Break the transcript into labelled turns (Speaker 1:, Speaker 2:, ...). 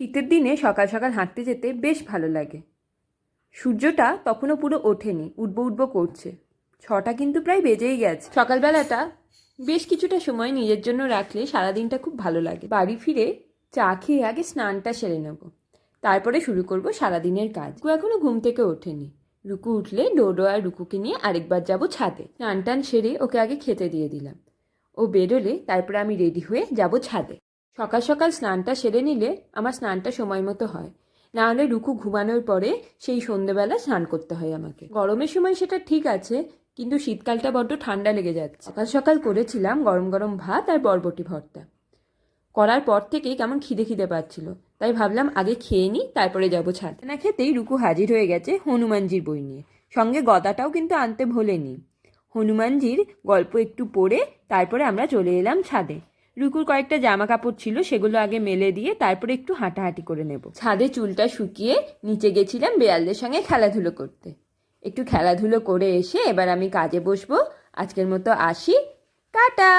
Speaker 1: শীতের দিনে সকাল সকাল হাঁটতে যেতে বেশ ভালো লাগে। সূর্যটা তখনও পুরো ওঠেনি, উঠবো উঠবো করছে। 6টা কিন্তু প্রায় বেজেই গেছে। সকালবেলাটা বেশ কিছুটা সময় নিজের জন্য রাখলে সারাদিনটা খুব ভালো লাগে। বাড়ি ফিরে চা খেয়ে আগে স্নানটা সেরে নেব, তারপরে শুরু করব সারাদিনের কাজ। রুকু এখনো ঘুম থেকে ওঠেনি। রুকু উঠলে ডোডো আর রুকুকে নিয়ে আরেকবার যাব ছাদে। স্নান টান সেরে ওকে আগে খেতে দিয়ে দিলাম। ও বেরোলে তারপরে আমি রেডি হয়ে যাব ছাদে। সকাল সকাল স্নানটা সেরে নিলে আমার স্নানটা সময় মতো হয়, না হলে রুকু ঘুমানোর পরে সেই সন্ধেবেলা স্নান করতে হয় আমাকে। গরমের সময় সেটা ঠিক আছে, কিন্তু শীতকালটা বড্ড ঠান্ডা লেগে যাচ্ছে। সকাল সকাল করেছিলাম গরম গরম ভাত আর বরবটি ভর্তা। করার পর থেকেই কেমন খিদে খিদে পাচ্ছিল, তাই ভাবলাম আগে খেয়ে নিই, তারপরে যাবো ছাদে। না খেতেই রুকু হাজির হয়ে গেছে হনুমানজির বই নিয়ে। সঙ্গে গদাটাও কিন্তু আনতে ভোলেনি। হনুমানজির গল্প একটু পড়ে তারপরে আমরা চলে এলাম ছাদে। রুকুর কয়েকটা জামা কাপড় ছিল, সেগুলো আগে মেলে দিয়ে তারপরে একটু হাঁটাহাঁটি করে নেব। ছাদে চুলটা শুকিয়ে নিচে গেছিলাম বেড়ালদের সঙ্গে খেলাধুলো করতে। একটু খেলাধুলো করে এসে এবার আমি কাজে বসবো। আজকের মতো আসি, টাটা।